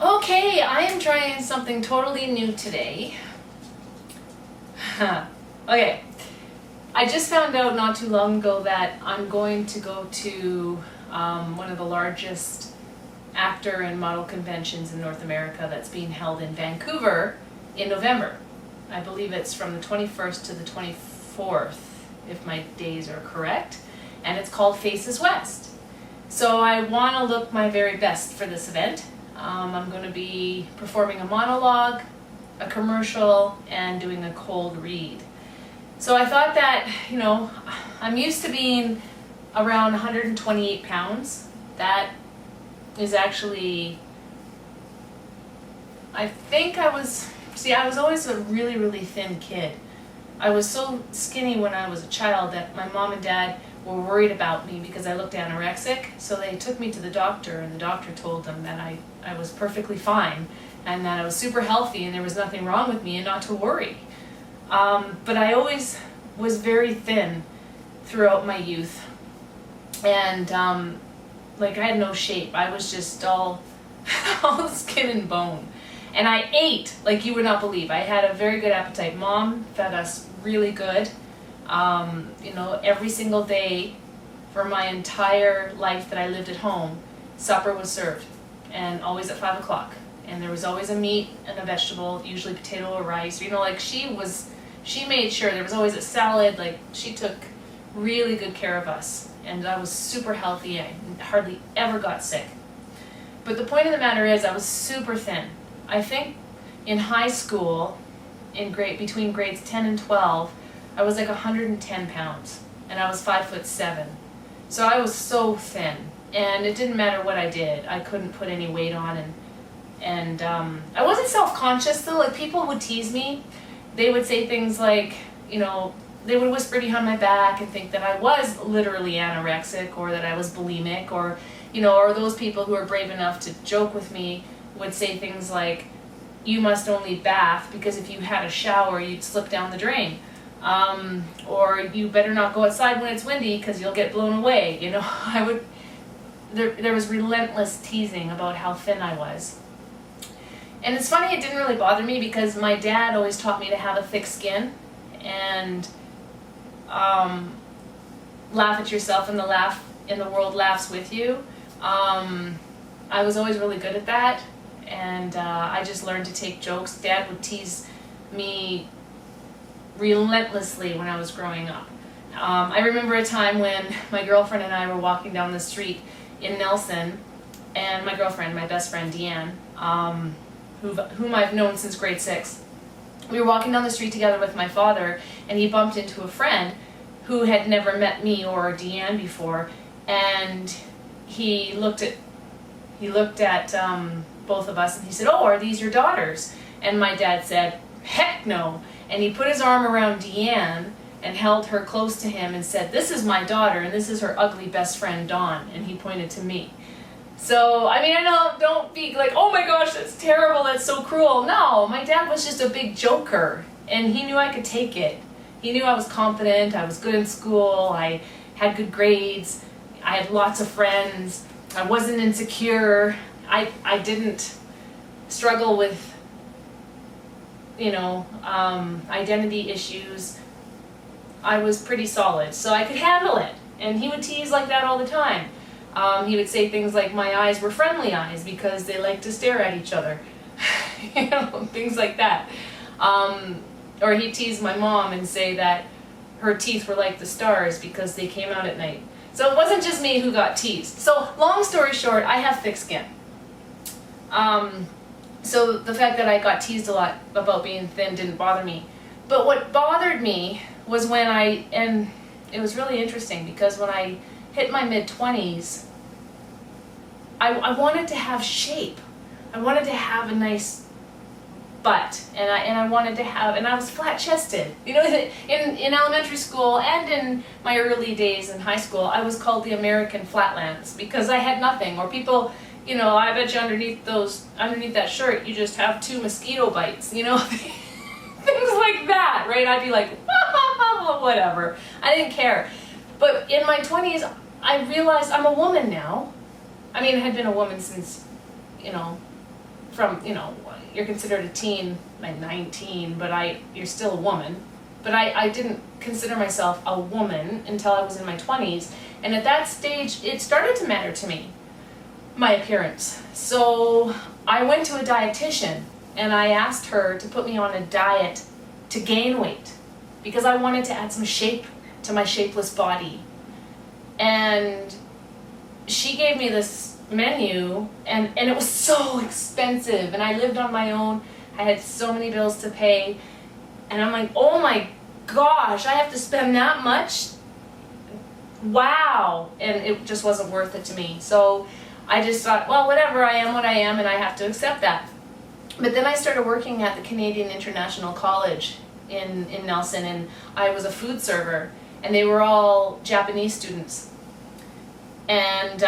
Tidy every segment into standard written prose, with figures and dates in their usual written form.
Okay, I am trying something totally new today. Okay, I just found out not too long ago that I'm going to go to one of the largest actor and model conventions in North America that's being held in Vancouver in November. I believe it's from the 21st to the 24th, if my days are correct, and it's called Faces West. So I want to look my very best for this event. I'm going to be performing a monologue, a commercial, and doing a cold read. So I thought that, I'm used to being around 128 pounds. That is actually, I was always a really, really thin kid. I was so skinny when I was a child that my mom and dad were worried about me because I looked anorexic. So they took me to the doctor, and the doctor told them that I was perfectly fine and that I was super healthy and there was nothing wrong with me and not to worry. But I always was very thin throughout my youth, and I had no shape. I was just all skin and bone. And I ate like you would not believe. I had a very good appetite. Mom fed us really good. Every single day for my entire life that I lived at home, supper was served, and always at 5 o'clock. And there was always a meat and a vegetable, usually potato or rice. She made sure there was always a salad. She took really good care of us, and I was super healthy. I hardly ever got sick. But the point of the matter is, I was super thin. I think in high school, between grades 10 and 12, I was like 110 pounds, and I was 5'7". So I was so thin, and it didn't matter what I did. I couldn't put any weight on, and I wasn't self-conscious though. Like, people would tease me. They would say things like, they would whisper behind my back and think that I was literally anorexic, or that I was bulimic, or those people who are brave enough to joke with me would say things like, you must only bath because if you had a shower you'd slip down the drain, or you better not go outside when it's windy because you'll get blown away. There was relentless teasing about how thin I was. And it's funny, it didn't really bother me because my dad always taught me to have a thick skin and laugh at yourself, and the world laughs with you. I was always really good at that, and I just learned to take jokes. Dad would tease me relentlessly when I was growing up. I remember a time when my girlfriend and I were walking down the street in Nelson, and my girlfriend, my best friend Deanne, whom I've known since grade 6. We were walking down the street together with my father, and he bumped into a friend who had never met me or Deanne before, and he looked at both of us and he said, "Oh, are these your daughters?" And my dad said, "Heck no." And he put his arm around Deanne and held her close to him and said, "This is my daughter, and this is her ugly best friend Dawn." And he pointed to me. So, I know, don't be like, "Oh my gosh, that's terrible, that's so cruel." No, my dad was just a big joker, and he knew I could take it. He knew I was confident, I was good in school, I had good grades, I had lots of friends, I wasn't insecure, I didn't struggle with, identity issues. I was pretty solid, so I could handle it. And he would tease like that all the time. He would say things like my eyes were friendly eyes because they like to stare at each other. Things like that. Or he'd tease my mom and say that her teeth were like the stars because they came out at night. So it wasn't just me who got teased. So long story short, I have thick skin. So the fact that I got teased a lot about being thin didn't bother me. But what bothered me was and it was really interesting because when I hit my mid-20s, I wanted to have shape. I wanted to have a nice butt, and I was flat-chested. In elementary school and in my early days in high school, I was called the American Flatlands because I had nothing. Or people, I bet you underneath that shirt, you just have 2 mosquito bites. Things like that, right? I'd be like, whatever. I didn't care. But in my 20s, I realized I'm a woman now. I had been a woman since, from, you're considered a teen, like 19, but you're still a woman. But I didn't consider myself a woman until I was in my 20s. And at that stage, it started to matter to me, my appearance. So I went to a dietitian and I asked her to put me on a diet to gain weight because I wanted to add some shape to my shapeless body. And she gave me this menu and it was so expensive, and I lived on my own. I had so many bills to pay, and I'm like, oh my gosh, I have to spend that much? Wow. And it just wasn't worth it to me. So I just thought, well, whatever, I am what I am and I have to accept that. But then I started working at the Canadian International College in Nelson, and I was a food server, and they were all Japanese students. And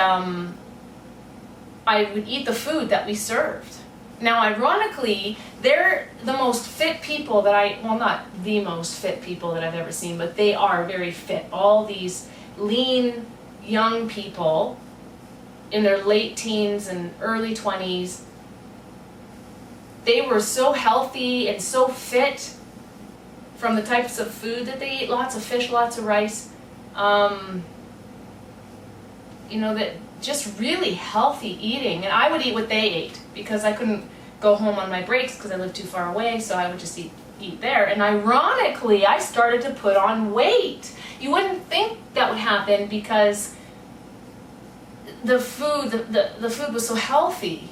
I would eat the food that we served. Now, ironically, they're the most fit people that well, not the most fit people that I've ever seen, but they are very fit. All these lean, young people in their late teens and early 20s. They were so healthy and so fit from the types of food that they eat. Lots of fish, lots of rice. That just really healthy eating. And I would eat what they ate because I couldn't go home on my breaks because I lived too far away, so I would just eat there. And ironically, I started to put on weight. You wouldn't think that would happen because the food was so healthy.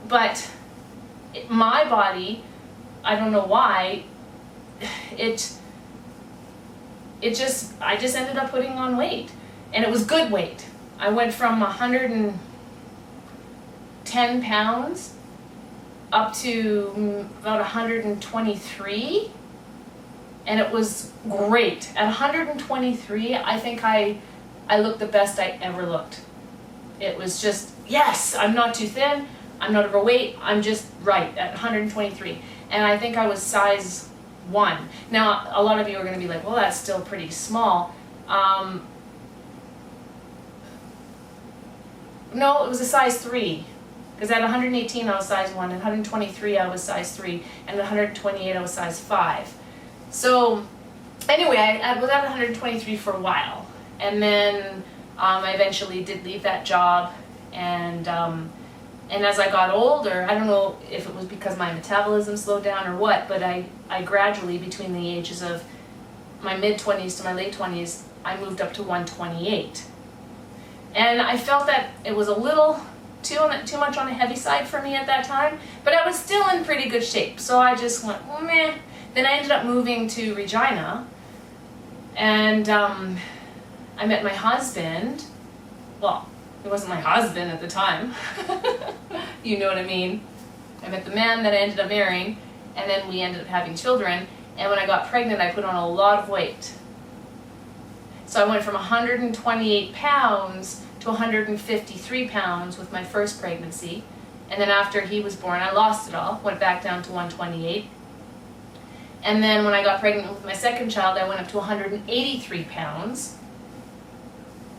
But my body, I don't know why, I just ended up putting on weight. And it was good weight. I went from 110 pounds up to about 123, and it was great. At 123, I think I looked the best I ever looked. It was just, yes, I'm not too thin, I'm not overweight, I'm just right at 123. And I think I was size 1. Now, a lot of you are going to be like, well, that's still pretty small. No, it was a size 3. Because at 118 I was size 1, at 123 I was size 3, and at 128 I was size 5. So anyway, I was at 123 for a while. And then I eventually did leave that job, and as I got older, I don't know if it was because my metabolism slowed down or what, but I gradually, between the ages of my mid-20s to my late 20s, I moved up to 128. And I felt that it was a little too much on the heavy side for me at that time, but I was still in pretty good shape. So I just went, meh. Then I ended up moving to Regina, and I met my husband. Well, he wasn't my husband at the time. You know what I mean. I met the man that I ended up marrying, and then we ended up having children. And when I got pregnant, I put on a lot of weight. So I went from 128 pounds to 153 pounds with my first pregnancy. And then after he was born, I lost it all, went back down to 128. And then when I got pregnant with my second child, I went up to 183 pounds.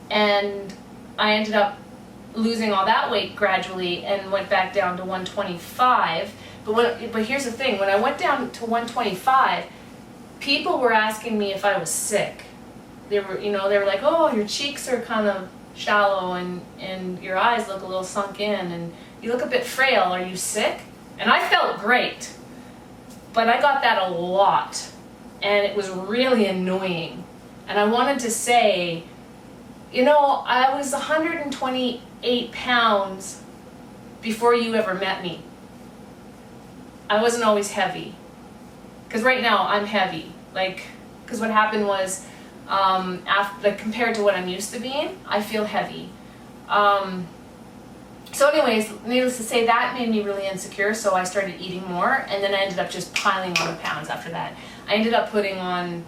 And I ended up losing all that weight gradually and went back down to 125. But here's the thing, when I went down to 125, people were asking me if I was sick. They were like, oh, your cheeks are kind of shallow and your eyes look a little sunk in and you look a bit frail. Are you sick? And I felt great. But I got that a lot. And it was really annoying. And I wanted to say, I was 128 pounds before you ever met me. I wasn't always heavy. Because right now I'm heavy. Because what happened was, compared to what I'm used to being, I feel heavy. So anyways, needless to say, that made me really insecure, so I started eating more, and then I ended up just piling on the pounds after that. I ended up putting on,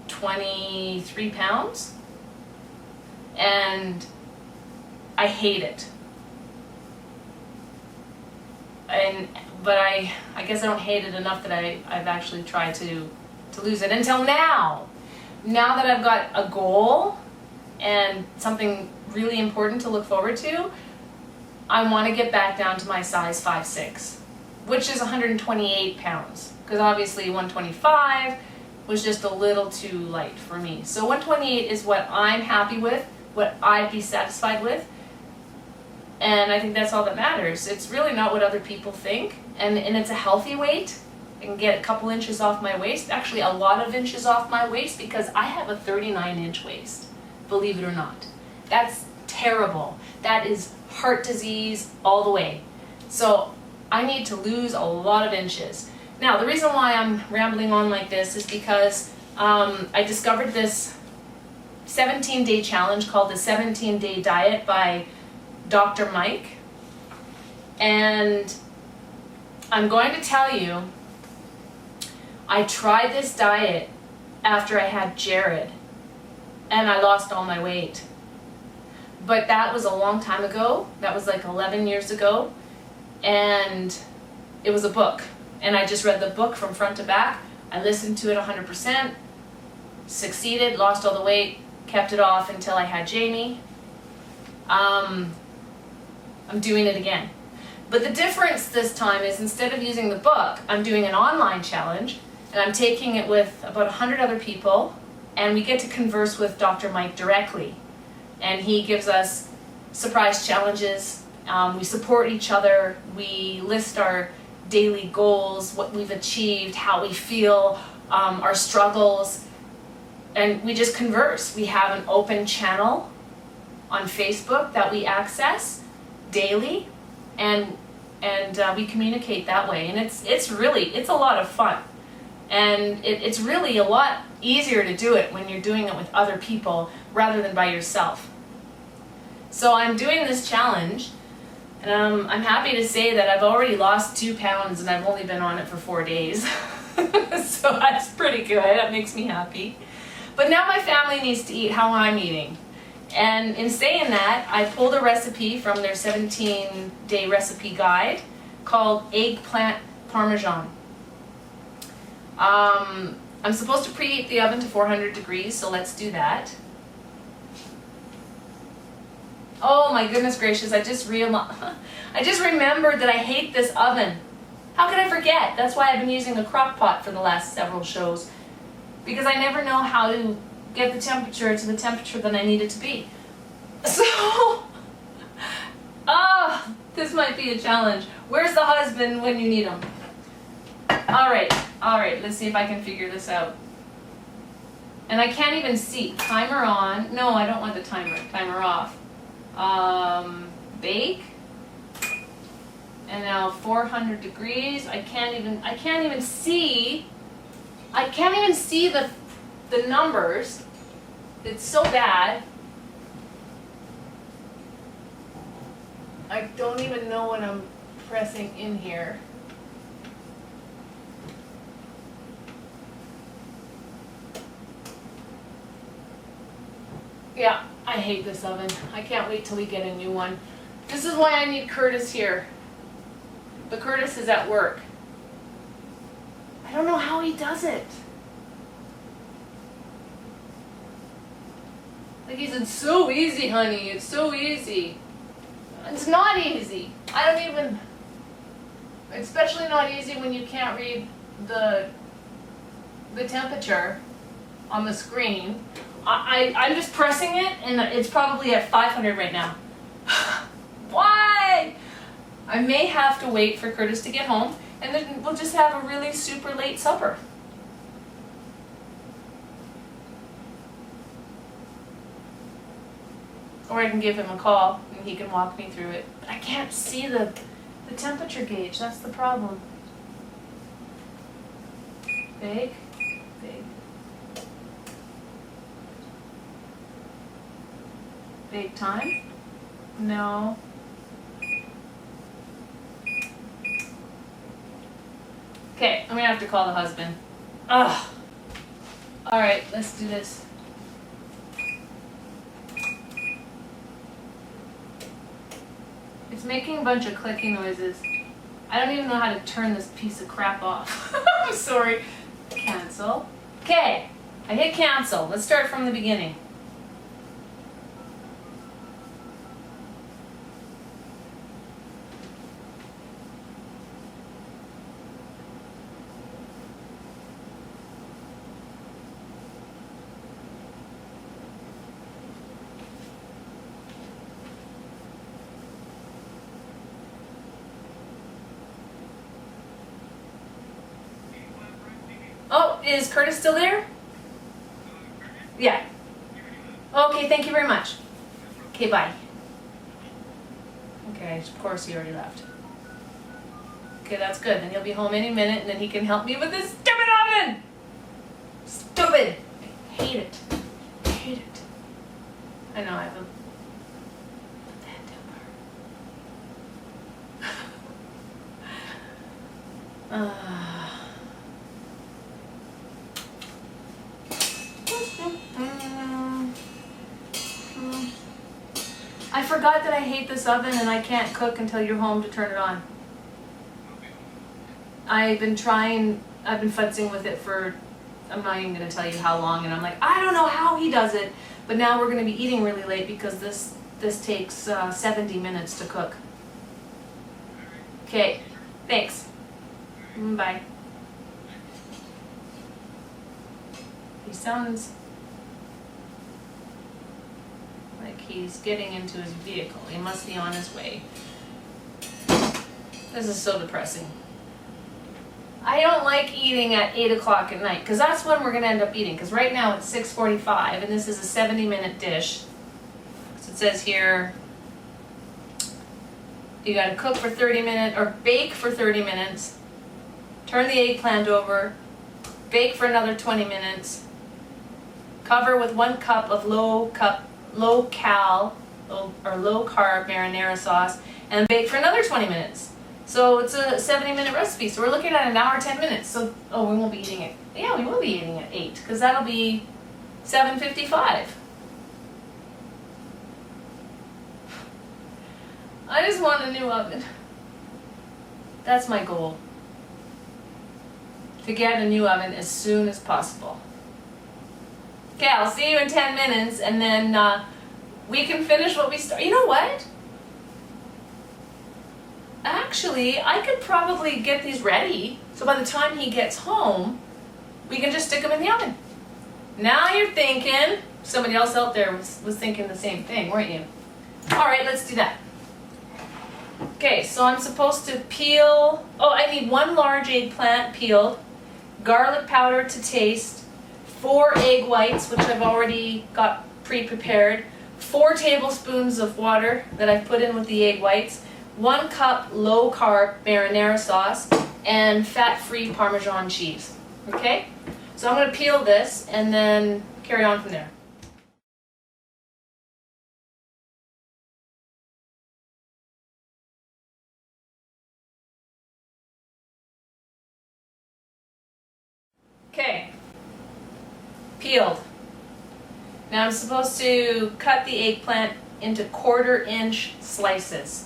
23 pounds, and I hate it. But I guess I don't hate it enough that I've actually tried to lose it until now. Now that I've got a goal, and something really important to look forward to, I want to get back down to my size 5'6", which is 128 pounds, because obviously 125 was just a little too light for me. So 128 is what I'm happy with, what I'd be satisfied with, and I think that's all that matters. It's really not what other people think, and it's a healthy weight. I can get a couple inches off my waist, actually a lot of inches off my waist, because I have a 39-inch waist, believe it or not. That's terrible. That is heart disease all the way. So I need to lose a lot of inches. Now, the reason why I'm rambling on like this is because I discovered this 17-day challenge called the 17-Day Diet by Dr. Mike. And I'm going to tell you, I tried this diet after I had Jared, and I lost all my weight. But that was a long time ago. That was like 11 years ago. And it was a book. And I just read the book from front to back. I listened to it 100%, succeeded, lost all the weight, kept it off until I had Jamie. I'm doing it again. But the difference this time is, instead of using the book, I'm doing an online challenge, and I'm taking it with about 100 other people, and we get to converse with Dr. Mike directly. And he gives us surprise challenges. We support each other. We list our daily goals, what we've achieved, how we feel, our struggles, and we just converse. We have an open channel on Facebook that we access daily, and we communicate that way. And it's a lot of fun, and it's really a lot easier to do it when you're doing it with other people rather than by yourself. So I'm doing this challenge, and I'm happy to say that I've already lost 2 pounds, and I've only been on it for 4 days. So that's pretty good. That makes me happy. But now my family needs to eat how I'm eating. And in saying that, I pulled a recipe from their 17-day recipe guide called Eggplant Parmesan. I'm supposed to preheat the oven to 400 degrees, so let's do that. Oh my goodness gracious, I just remembered that I hate this oven. How could I forget? That's why I've been using a crock pot for the last several shows, because I never know how to get the temperature to the temperature that I need it to be. So, this might be a challenge. Where's the husband when you need him? All right, let's see if I can figure this out. And I can't even see. Timer on. No, I don't want the timer. Timer off. Bake. And now 400 degrees. I can't even see the numbers. It's so bad. I don't even know what I'm pressing in here. Yeah, I hate this oven. I can't wait till we get a new one. This is why I need Curtis here. But Curtis is at work. I don't know how he does it. Like, it's so easy, honey. It's so easy. It's not easy. Especially not easy when you can't read the temperature on the screen. I'm just pressing it, and it's probably at 500 right now. Why? I may have to wait for Curtis to get home, and then we'll just have a really super late supper. Or I can give him a call, and he can walk me through it. But I can't see the temperature gauge. That's the problem. Bake. Bake time? No. Okay, I'm gonna have to call the husband. Ugh. All right, let's do this. It's making a bunch of clicking noises. I don't even know how to turn this piece of crap off. I'm sorry. Cancel. Okay, I hit cancel. Let's start from the beginning. Oh, is Curtis still there? Yeah. Okay, thank you very much. Okay, bye. Okay, of course he already left. Okay, that's good. Then he'll be home any minute and then he can help me with this stupid oven! Stupid! I hate it. I hate it. I know, I have a bad temper. I forgot that I hate this oven and I can't cook until you're home to turn it on. I've been futzing with it for, I'm not even going to tell you how long, and I'm like, I don't know how he does it, but now we're going to be eating really late because this takes 70 minutes to cook. Okay, thanks. Bye. He sounds like he's getting into his vehicle. He must be on his way. This is so depressing. I don't like eating at 8 o'clock at night because that's when we're going to end up eating. Because right now it's 6:45 and this is a 70-minute dish. So it says here you got to cook for 30 minutes or bake for 30 minutes, turn the eggplant over, bake for another 20 minutes, cover with 1 cup of low carb marinara sauce, and bake for another 20 minutes. So it's a 70-minute recipe. So we're looking at an hour, 10 minutes. So, we won't be eating it. Yeah, we will be eating at 8 because that'll be 7:55. I just want a new oven. That's my goal. To get a new oven as soon as possible. Okay, I'll see you in 10 minutes and then we can finish what we started. You know what? Actually, I could probably get these ready, so by the time he gets home, we can just stick them in the oven. Now you're thinking. Somebody else out there was thinking the same thing, weren't you? All right, let's do that. Okay, so I'm supposed to peel, I need 1 large eggplant peeled, garlic powder to taste, 4 egg whites, which I've already got pre-prepared, 4 tablespoons of water that I've put in with the egg whites, 1 cup low-carb marinara sauce, and fat-free Parmesan cheese. Okay? So I'm going to peel this and then carry on from there. Okay. Peeled. Now I'm supposed to cut the eggplant into 1/4-inch slices.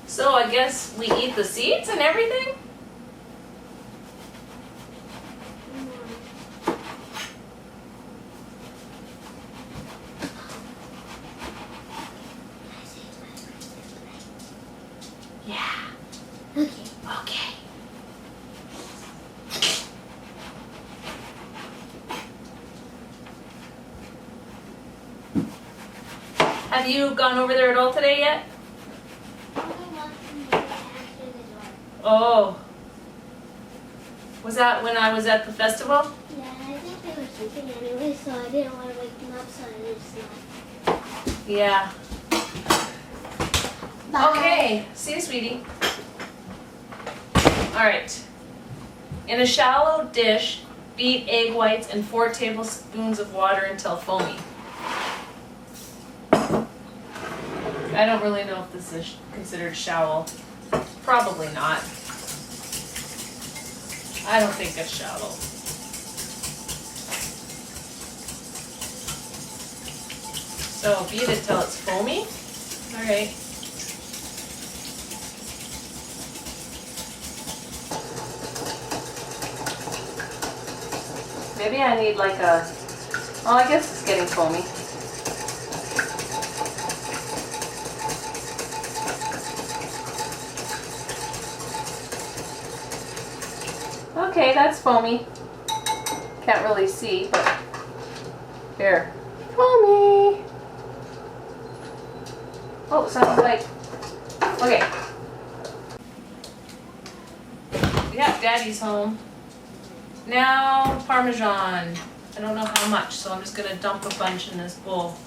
So I guess we eat the seeds and everything? Yeah. Okay. Have you gone over there at all today yet? Oh. Was that when I was at the festival? Yeah, I think they were sleeping anyway, so I didn't want to wake them up, so I just left. Yeah. Bye. Okay. See you, sweetie. All right. In a shallow dish, beat egg whites and 4 tablespoons of water until foamy. I don't really know if this is considered shallow. Probably not. I don't think it's shallow. So beat it till it's foamy. All right. Maybe I need like a, oh, I guess it's getting foamy. Okay, that's foamy. Can't really see, but here. Foamy! Oh, sounds like, okay. Yeah, Daddy's home. Now, Parmesan. I don't know how much, so I'm just gonna dump a bunch in this bowl.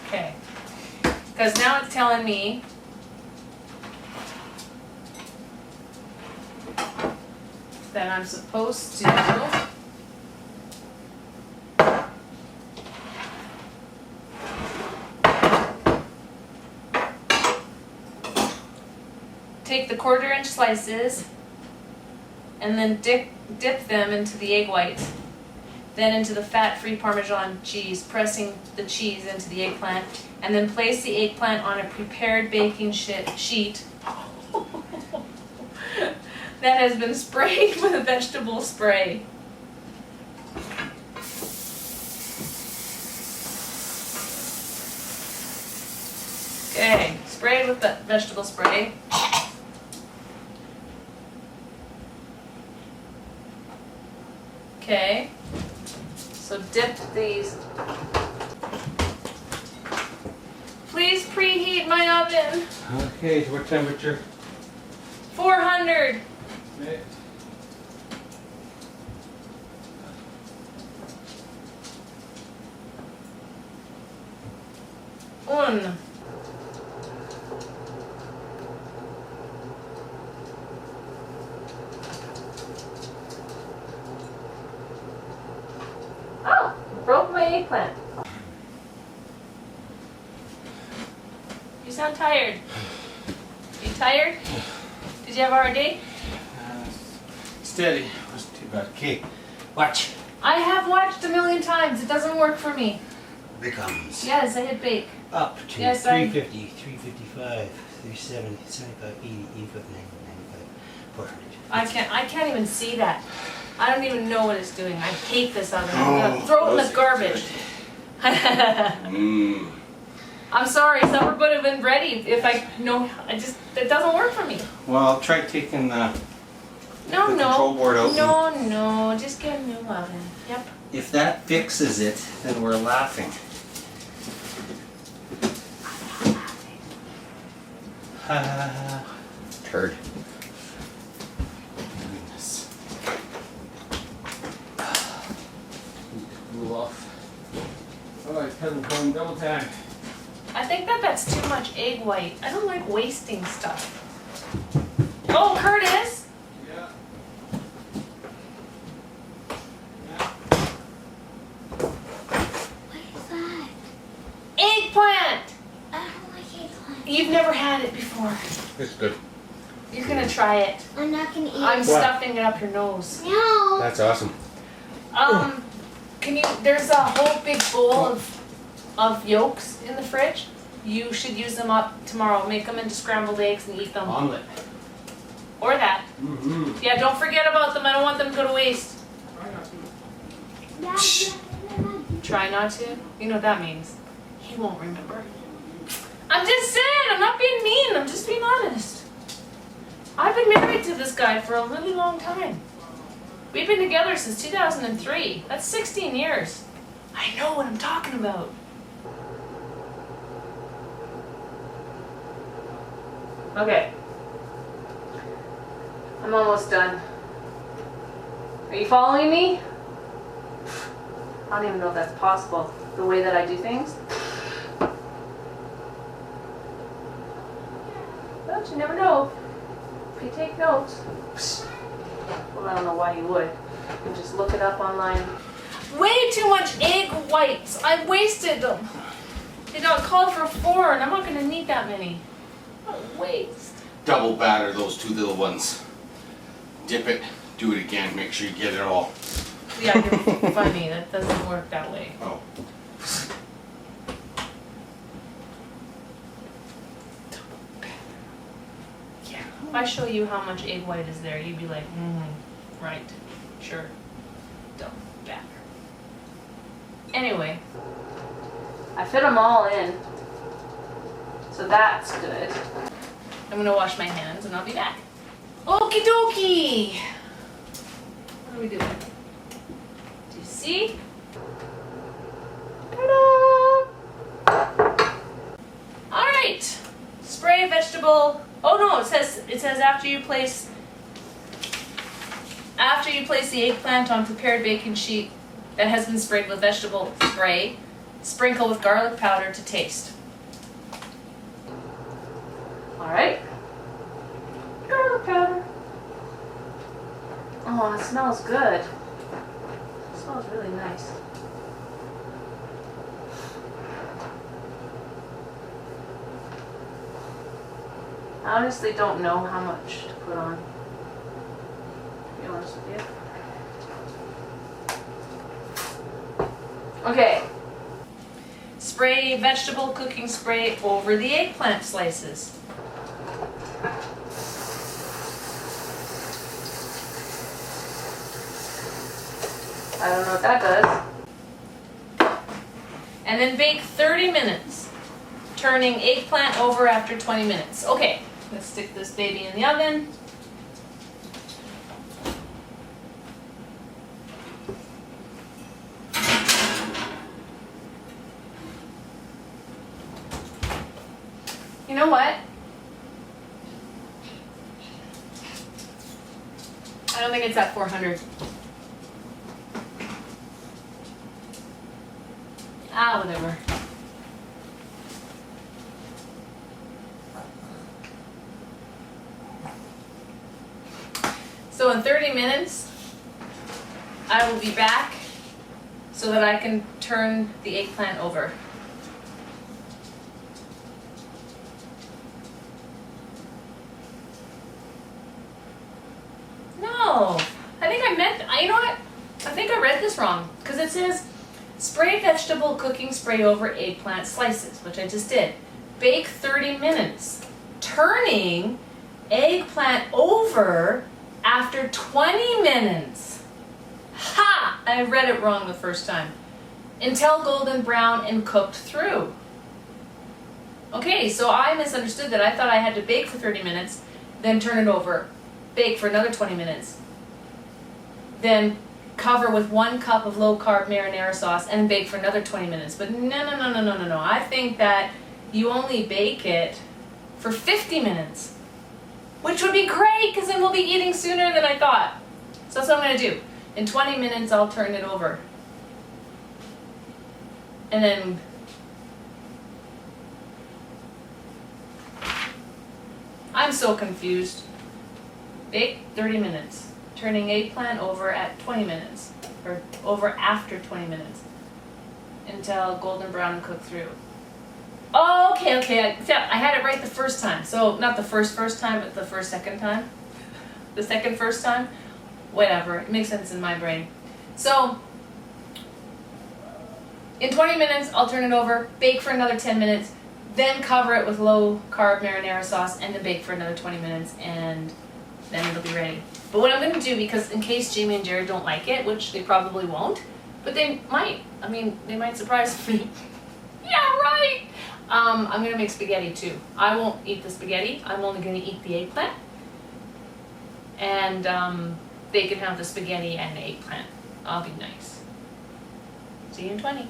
Okay. Because now it's telling me that I'm supposed to take the 1/4-inch slices and then dip them into the egg whites, then into the fat-free Parmesan cheese, pressing the cheese into the eggplant, and then place the eggplant on a prepared baking sheet that has been sprayed with a vegetable spray. Okay, sprayed with the vegetable spray. Okay, so dip these. Please preheat my oven. Okay, so what temperature? 400. Okay. Un. Oh, broke my eggplant. You sound tired. You tired? Did you have a hard day? Steady. Wasn't too bad. Okay, watch. I have watched a million times. It doesn't work for me. Becomes Yes, I hit bake. up to Yes, I- 350, 355, 370, 75, 80, 85, 90, 95, 400. I can't even see that. I don't even know what it's doing. I hate this oven. I'm gonna throw it in the garbage. I'm sorry, supper would have been ready if I know. It doesn't work for me. Well, try taking the No, control board out. No, just get a new oven. Yep. If that fixes it, then we're laughing. Turd. Goodness. Cool off. Oh, it's cousin home double time. I think that's too much egg white. I don't like wasting stuff. Oh, Curtis! Yeah. What is that? Eggplant! I don't like eggplant. You've never had it before. It's good. You're gonna try it. I'm not gonna eat I'm it. stuffing it up your nose. No. That's awesome. There's a whole big bowl of yolks in the fridge. You should use them up tomorrow. Make them into scrambled eggs and eat them. Omelet. Or that. Mm-hmm. Yeah, don't forget about them. I don't want them to go to waste. Try not to? You know what that means. He won't remember. I'm just saying, I'm not being mean. I'm just being honest. I've been married to this guy for a really long time. We've been together since 2003. That's 16 years. I know what I'm talking about. Okay. I'm almost done. Are you following me? I don't even know if that's possible, the way that I do things. But you never know. If you take notes. Well, I don't know why you would. You can just look it up online. Way too much egg whites. I wasted them. They got called for 4 and I'm not going to need that many. What a waste. Double batter those 2 little ones. Dip it, do it again, make sure you get it all. Yeah, you're funny. That doesn't work that way. Oh. Yeah. If I show you how much egg white is there, you'd be like, right, sure. Double batter. Anyway, I fit them all in. So that's good. I'm gonna wash my hands and I'll be back. Okie dokie! What are we doing? Do you see? right. Spray vegetable. Oh no, it says after you place the eggplant on prepared baking sheet that has been sprayed with vegetable spray, sprinkle with garlic powder to taste. All right. Garlic powder. Oh, it smells good. It smells really nice. I honestly don't know how much to put on, to be honest with you. Okay. Spray vegetable cooking spray over the eggplant slices. I don't know what that does. And then bake 30 minutes, turning eggplant over after 20 minutes. Okay, let's stick this baby in the oven. You know what? I don't think it's at 400. Whatever. So in 30 minutes, I will be back so that I can turn the eggplant over. No, you know what? I think I read this wrong because it says spray vegetable cooking spray over eggplant slices, which I just did. Bake 30 minutes, turning eggplant over after 20 minutes. Ha! I read it wrong the first time. Until golden brown and cooked through. Okay, so I misunderstood that. I thought I had to bake for 30 minutes, then turn it over, bake for another 20 minutes, then cover with 1 cup of low-carb marinara sauce and bake for another 20 minutes. But no. I think that you only bake it for 50 minutes, which would be great because then we'll be eating sooner than I thought. So that's what I'm going to do. In 20 minutes, I'll turn it over. And then I'm so confused. Bake 30 minutes. Turning eggplant over at 20 minutes, or over after 20 minutes, until golden brown and cooked through. Oh, okay. I had it right the first time. So not the first time, but the second time. The second first time. Whatever. It makes sense in my brain. So in 20 minutes, I'll turn it over, bake for another 10 minutes, then cover it with low-carb marinara sauce, and then bake for another 20 minutes, and then it'll be ready. But what I'm going to do, because in case Jamie and Jared don't like it, which they probably won't, but they might. I mean, they might surprise me. Yeah, right! I'm going to make spaghetti too. I won't eat the spaghetti. I'm only going to eat the eggplant. And they can have the spaghetti and the eggplant. I'll be nice. See you in 20.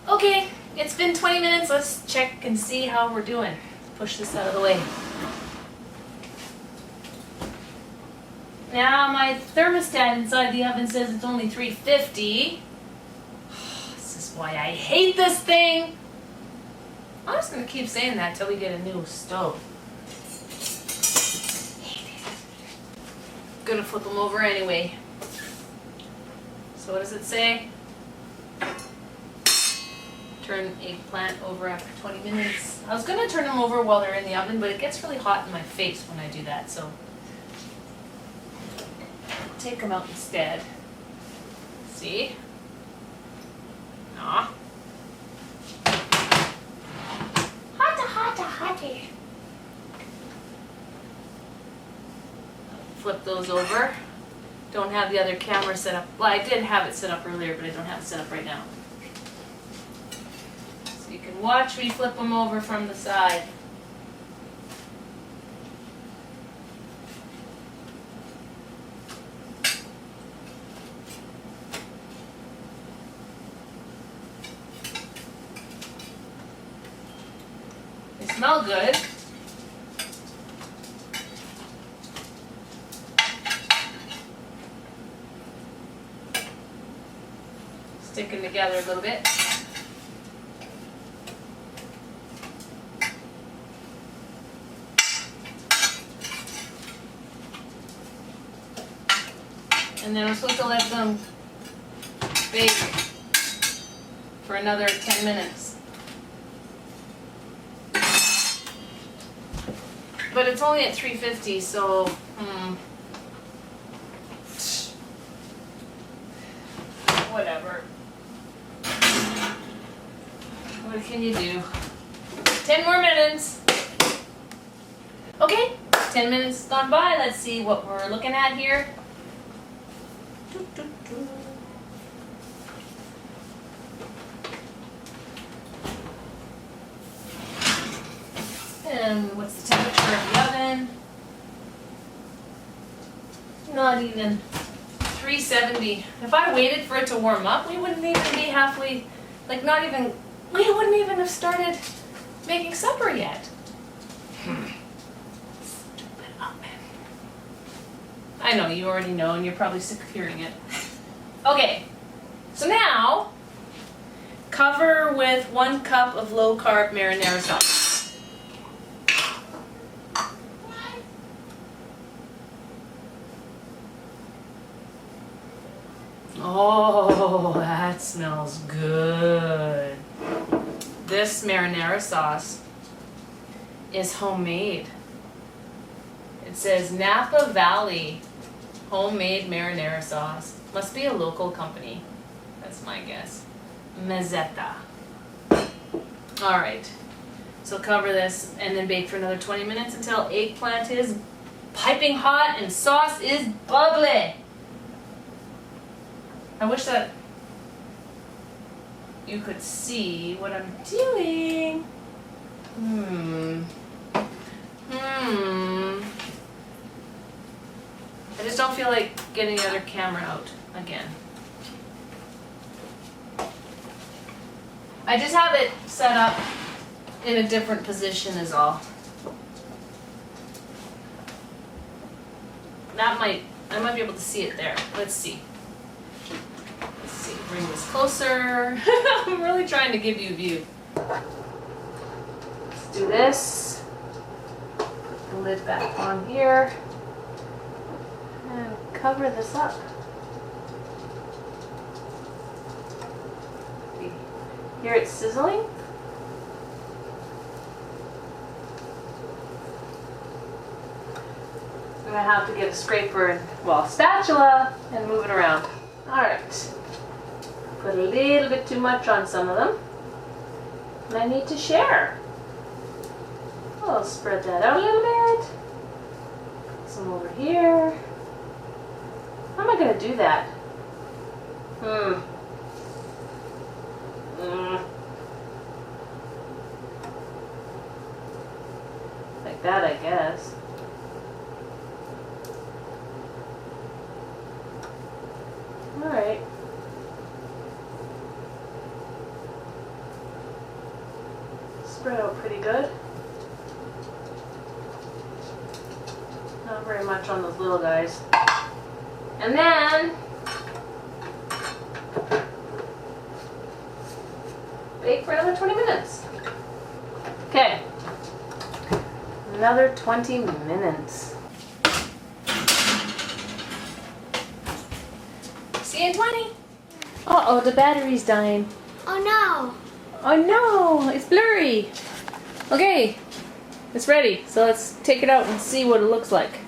Okay, it's been 20 minutes. Let's check and see how we're doing. Push this out of the way. Now my thermostat inside the oven says it's only 350. This is why I hate this thing. I'm just going to keep saying that till we get a new stove. Gonna flip them over anyway. So what does it say? Turn eggplant over after 20 minutes. I was gonna turn them over while they're in the oven, but it gets really hot in my face when I do that, so I'll take them out instead. See? Aw. Hotty. Flip those over. Don't have the other camera set up. Well, I did have it set up earlier, but I don't have it set up right now. So you can watch me flip them over from the side. They smell good. Sticking together a little bit. And then I'm supposed to let them bake for another 10 minutes. But it's only at 350, so whatever. What can you do? 10 more minutes. Okay, 10 minutes gone by. Let's see what we're looking at here. And what's the temperature of the oven? Not even 370. If I waited for it to warm up, we wouldn't even be halfway, like not even, we wouldn't even have started making supper yet. Stupid oven. I know, you already know, and you're probably sick of hearing it. Okay, so now, cover with 1 cup of low-carb marinara sauce. Oh, that smells good. This marinara sauce is homemade. It says Napa Valley homemade marinara sauce. Must be a local company. That's my guess. Mezzetta. Alright. So cover this and then bake for another 20 minutes until eggplant is piping hot and sauce is bubbly. I wish that you could see what I'm doing. I just don't feel like getting the other camera out again. I just have it set up in a different position is all. I might be able to see it there. Let's see. Let's see, bring this closer. I'm really trying to give you a view. Let's do this. Put the lid back on here. And cover this up. Hear it sizzling? I'm gonna have to get a scraper and, well, spatula and move it around. Alright. Put a little bit too much on some of them. And I need to share. I'll spread that out a little bit. Some over here. How am I gonna do that? Like that, I guess. Alright. Spread out pretty good. Not very much on those little guys. And then bake for another 20 minutes. Okay. Another 20 minutes. See you in 20. Uh-oh, the battery's dying. Oh no. Oh no, it's blurry. Okay, it's ready. So let's take it out and see what it looks like.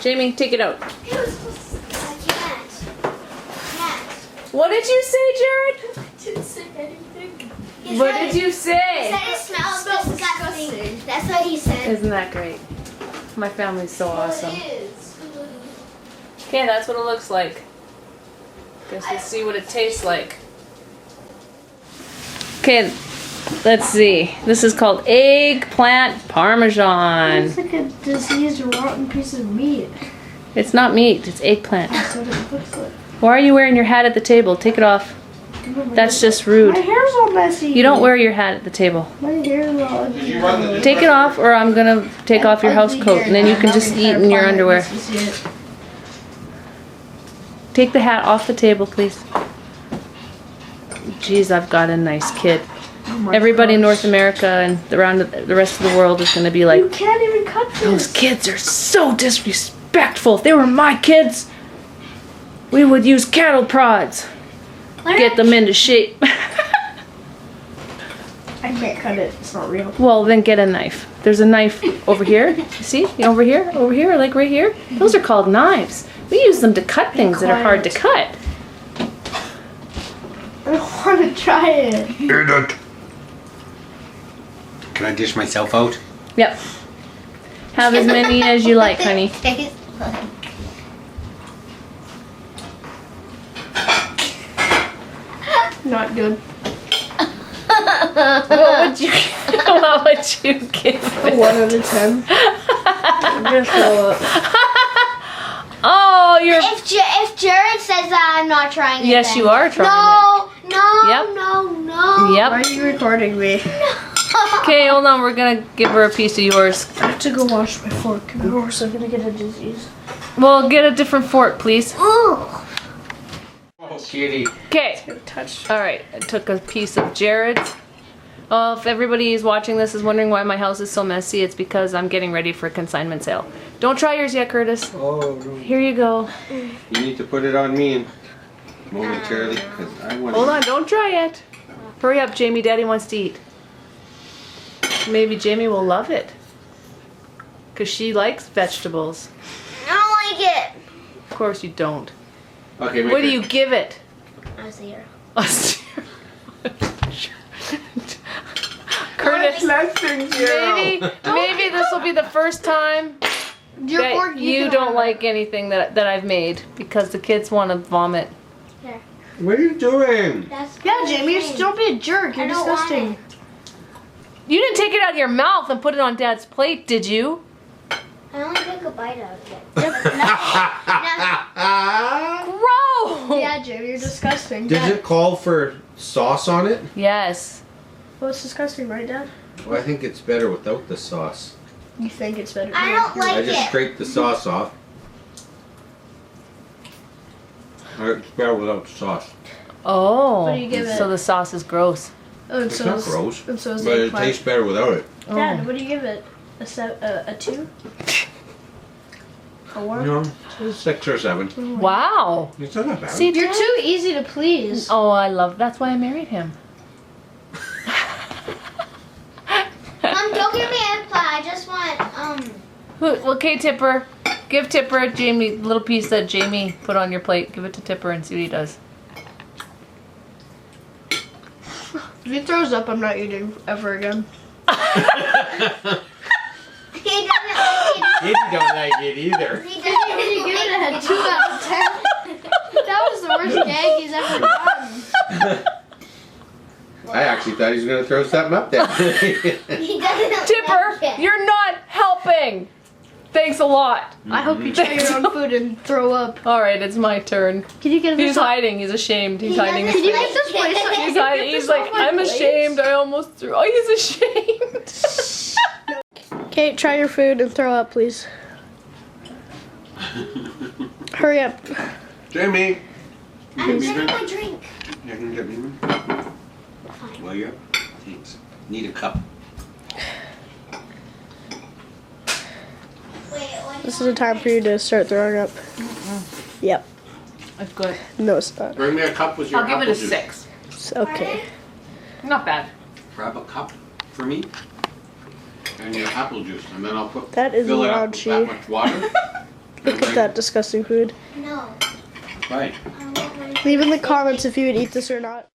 Jamie, take it out. It was supposed to cat. What did you say, Jared? I didn't say anything. What did you say? He said it smells disgusting. That's what he said. Isn't that great? My family's so awesome. It is. Okay, that's what it looks like. Guess we'll see what it tastes like. Okay, let's see. This is called Eggplant Parmesan. It's like a diseased rotten piece of meat. It's not meat, it's eggplant. That's what it looks like. Why are you wearing your hat at the table? Take it off. That's just rude. My hair's all messy. You don't wear your hat at the table. My hair's all Did you run the Take it off or I'm gonna take off your house coat and then you can just eat in your underwear. Take the hat off the table, please. Jeez, I've got a nice kid. Everybody in North America and around the rest of the world is gonna be like, You can't even cut this. those kids are so disrespectful. If they were my kids, we would use cattle prods. Get them into shape. I can't cut it. It's not real. Well, then get a knife. There's a knife over here. You see? Over here, like right here. Those are called knives. We use them to cut things that are hard to cut. I don't want to try it. Eat it. Can I dish myself out? Yep. Have as many as you like, honey. Not good. What would you give A it? 1 out of 10. I'm gonna throw up. Oh, you're... If Jared says that, I'm not trying it. Yes, then. you are trying No, Yep. no. Yep. Why are you recording me? Okay, hold on. We're gonna give her a piece of yours. I have to go wash my fork, or else I'm gonna get a disease. Well, get a different fork, please. Ooh. Oh, kitty. Okay. Touch. All right. I took a piece of Jared's. Oh, if everybody is watching this is wondering why my house is so messy, it's because I'm getting ready for a consignment sale. Don't try yours yet, Curtis. Oh, no. Here you go. You need to put it on me momentarily because I want Hold on. Don't try it. Hurry up, Jamie. Daddy wants to eat. Maybe Jamie will love it. Because she likes vegetables. I don't like it. Of course you don't. Okay, What do you give it? A 0. Curtis, Less than 0. maybe this will be the first time Your that fork, you can don't have like anything that I've made because the kids want to vomit. What are you doing? That's it. Yeah, Jamie, you don't be a jerk. You're I don't want disgusting. it. You didn't take it out of your mouth and put it on Dad's plate, did you? I only took a bite out of it. Gross! Yeah, Jamie, you're disgusting. Does it call for sauce on it? Yes. Well, it's disgusting, right, Dad? Well, I think it's better without the sauce. You think it's better? I don't like I just it. scraped the sauce off. It's better without the sauce. Oh. What do you give it? So the sauce is gross. Oh, and It's so not is, gross, and so is but it eggplant. tastes better without it. Dad, Oh. what do you give it? A 2? A 1? No, it's 6 or 7. Wow. It's not that bad. See, You're Dad- too easy to please. Oh, I love. That's why I married him. Don't give me eggplant. I just want Okay, Tipper. Give Tipper Jamie a little piece that Jamie put on your plate. Give it to Tipper and see what he does. If he throws up, I'm not eating ever again. He doesn't like it. Kitty don't like it either. He doesn't What do you like give it. it a 2 out of 10? That was the worst gag he's ever done. I actually thought he was going to throw something up there. He doesn't Tipper, like it. you're not helping. Thanks a lot. I hope you try your own food and throw up. All right, it's my turn. Can you get He's this off? hiding. He's ashamed. He's He hiding. doesn't His Can you face. get this place off? He's hiding. Get He's this like, off my I'm plate." ashamed. I almost threw. Oh, he's ashamed. Kate, try your food and throw up, please. Hurry up. Jamie. I'm getting my drink. You can get me one? Fine. Well, you're. Thanks. Need a cup. Wait, what? This is the time for you to start throwing up. Yep. That's good. No, it's not. Bring me a cup with your I'll give it apple a juice. 6. It's okay. Not bad. Grab a cup for me. And your apple juice. And then I'll put That is fill it up with raunchy. that much water. Look at that disgusting food. No. Right. I want my Leave in the comments if you would eat this or not.